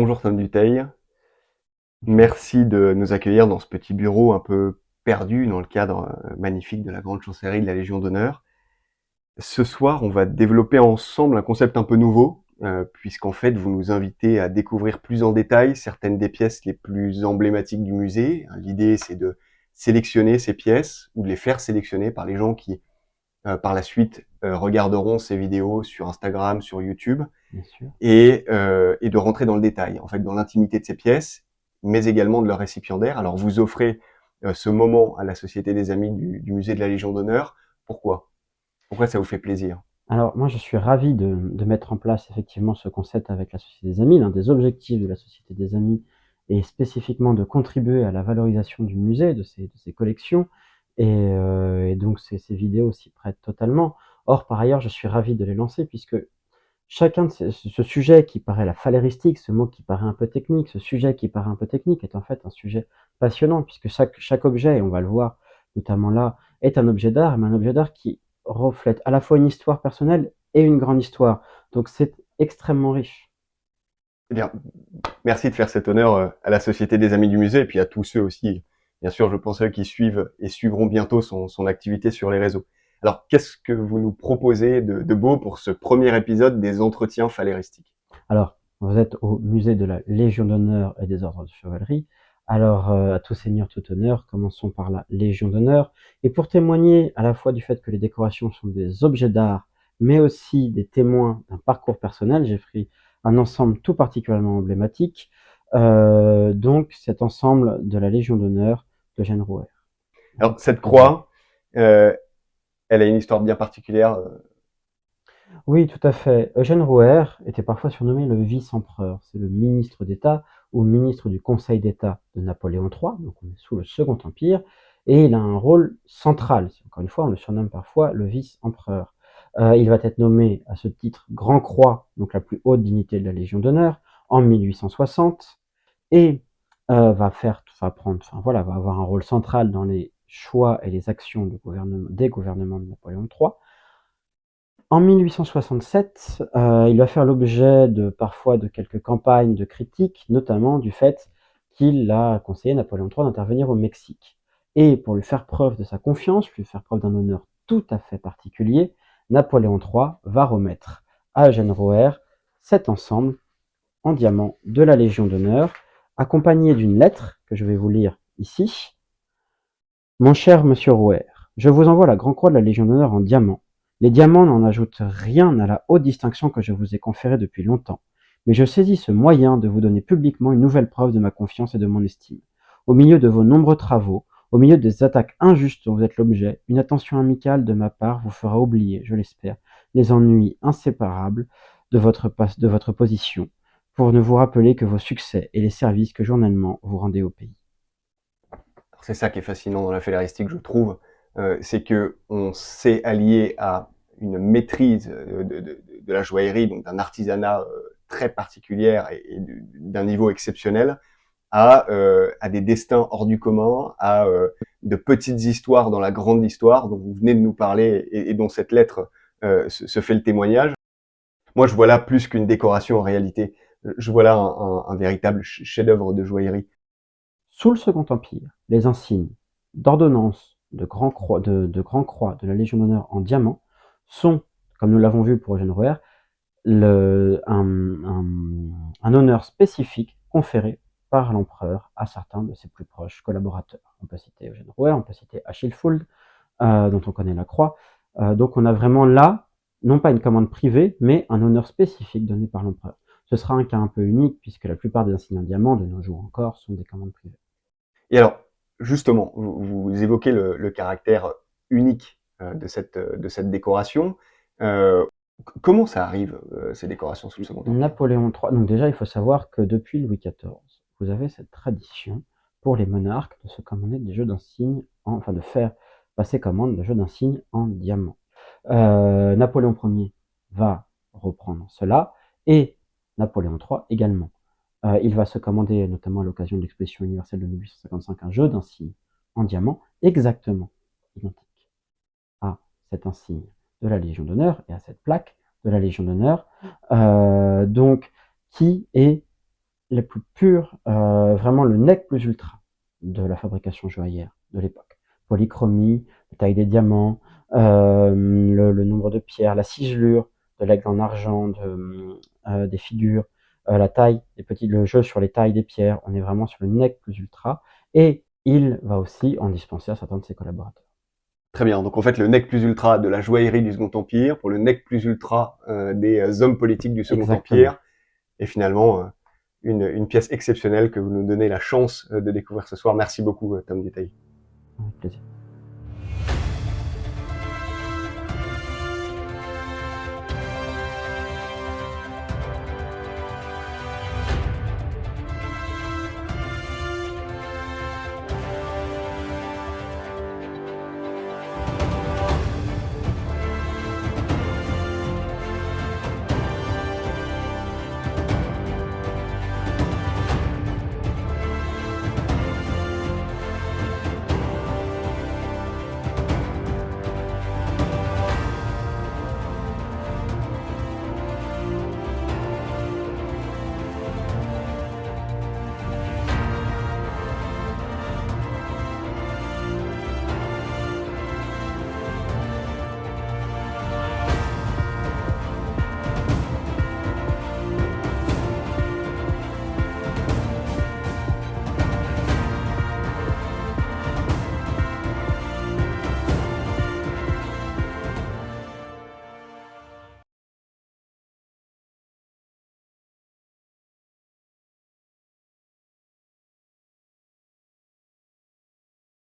Bonjour Tom Dutheil, merci de nous accueillir dans ce petit bureau un peu perdu dans le cadre magnifique de la grande chancellerie de la Légion d'honneur. Ce soir, on va développer ensemble un concept un peu nouveau, puisqu'en fait, vous nous invitez à découvrir plus en détail certaines des pièces les plus emblématiques du musée. L'idée, c'est de sélectionner ces pièces ou de les faire sélectionner par les gens qui, par la suite, regarderont ces vidéos sur Instagram, sur YouTube. Bien sûr. Et de rentrer dans le détail, en fait, dans l'intimité de ces pièces, mais également de leur récipiendaire. Alors, vous offrez ce moment à la Société des Amis du Musée de la Légion d'honneur. Pourquoi? Pourquoi ça vous fait plaisir? Alors moi, je suis ravi de mettre en place effectivement ce concept avec la Société des Amis. L'un des objectifs de la Société des Amis est spécifiquement de contribuer à la valorisation du musée, de ses collections, et donc ces vidéos s'y prêtent totalement. Or, par ailleurs, je suis ravi de les lancer puisque chacun de ce sujet qui paraît la phaléristique, ce mot qui paraît un peu technique, ce sujet qui paraît un peu technique est en fait un sujet passionnant puisque chaque objet, et on va le voir notamment là, est un objet d'art, mais un objet d'art qui reflète à la fois une histoire personnelle et une grande histoire. Donc c'est extrêmement riche. Eh bien, merci de faire cet honneur à la Société des Amis du Musée et puis à tous ceux aussi, bien sûr, je pense, eux qui suivent et suivront bientôt son activité sur les réseaux. Alors, qu'est-ce que vous nous proposez de beau pour ce premier épisode des entretiens phaléristiques? Alors, vous êtes au musée de la Légion d'honneur et des ordres de chevalerie. Alors, à tout seigneur, tout honneur, commençons par la Légion d'honneur. Et pour témoigner à la fois du fait que les décorations sont des objets d'art, mais aussi des témoins d'un parcours personnel, j'ai pris un ensemble tout particulièrement emblématique. Donc, cet ensemble de la Légion d'honneur d'Eugène Rouher. Alors, Avec cette plaisir. croix, elle a une histoire bien particulière. Oui, tout à fait. Eugène Rouher était parfois surnommé le vice-empereur. C'est le ministre d'État ou ministre du Conseil d'État de Napoléon III, donc on est sous le Second Empire, et il a un rôle central. Encore une fois, on le surnomme parfois le vice-empereur. Il va être nommé à ce titre Grand Croix, donc la plus haute dignité de la Légion d'honneur, en 1860, et va avoir un rôle central dans les choix et les actions des gouvernements de Napoléon III. En 1867, il va faire l'objet parfois de quelques campagnes de critiques, notamment du fait qu'il a conseillé Napoléon III d'intervenir au Mexique. Et pour lui faire preuve de sa confiance, lui faire preuve d'un honneur tout à fait particulier, Napoléon III va remettre à Eugène Rouher cet ensemble en diamant de la Légion d'honneur, accompagné d'une lettre que je vais vous lire ici. Mon cher monsieur Rouher, je vous envoie la Grand Croix de la Légion d'honneur en diamant. Les diamants n'en ajoutent rien à la haute distinction que je vous ai conférée depuis longtemps, mais je saisis ce moyen de vous donner publiquement une nouvelle preuve de ma confiance et de mon estime. Au milieu de vos nombreux travaux, au milieu des attaques injustes dont vous êtes l'objet, une attention amicale de ma part vous fera oublier, je l'espère, les ennuis inséparables de votre position, pour ne vous rappeler que vos succès et les services que journellement vous rendez au pays. C'est ça qui est fascinant dans la fédéristique, je trouve, c'est que on s'est allié à une maîtrise de la joaillerie, donc d'un artisanat très particulière et d'un niveau exceptionnel, à des destins hors du commun, de petites histoires dans la grande histoire dont vous venez de nous parler et dont cette lettre se fait le témoignage. Moi, je vois là plus qu'une décoration en réalité. Je vois là un véritable chef-d'œuvre de joaillerie. Sous le Second Empire, les insignes d'ordonnance de Grand Croix de la Légion d'honneur en diamant sont, comme nous l'avons vu pour Eugène Rouher, un honneur spécifique conféré par l'empereur à certains de ses plus proches collaborateurs. On peut citer Eugène Rouher, on peut citer Achille Fould, dont on connaît la croix. Donc on a vraiment là, non pas une commande privée, mais un honneur spécifique donné par l'empereur. Ce sera un cas un peu unique, puisque la plupart des insignes en diamant, de nos jours encore, sont des commandes privées. Et alors, justement, vous évoquez le caractère unique de cette décoration. Euh, Comment ça arrive, ces décorations sous le Second Empire? Napoléon III, donc déjà il faut savoir que depuis Louis XIV, vous avez cette tradition pour les monarques de se commander des jeux d'insignes, enfin de faire passer commande de jeux d'insignes en diamant. Napoléon Ier va reprendre cela et Napoléon III également. Il va se commander, notamment à l'occasion de l'exposition universelle de 1855, un jeu d'insignes en diamant exactement identique à cet insigne de la Légion d'honneur et à cette plaque de la Légion d'honneur, donc qui est les plus purs, vraiment le nec plus ultra de la fabrication joaillière de l'époque. Polychromie, la taille des diamants, le nombre de pierres, la ciselure de l'aigle en argent, des figures, la taille des petits, le jeu sur les tailles des pierres. On est vraiment sur le nec plus ultra. Et il va aussi en dispenser à certains de ses collaborateurs. Très bien. Donc en fait, le nec plus ultra de la joaillerie du Second Empire pour le nec plus ultra des hommes politiques du Second Exactement. Empire. Et finalement, une pièce exceptionnelle que vous nous donnez la chance de découvrir ce soir. Merci beaucoup, Tom Détail. Avec plaisir.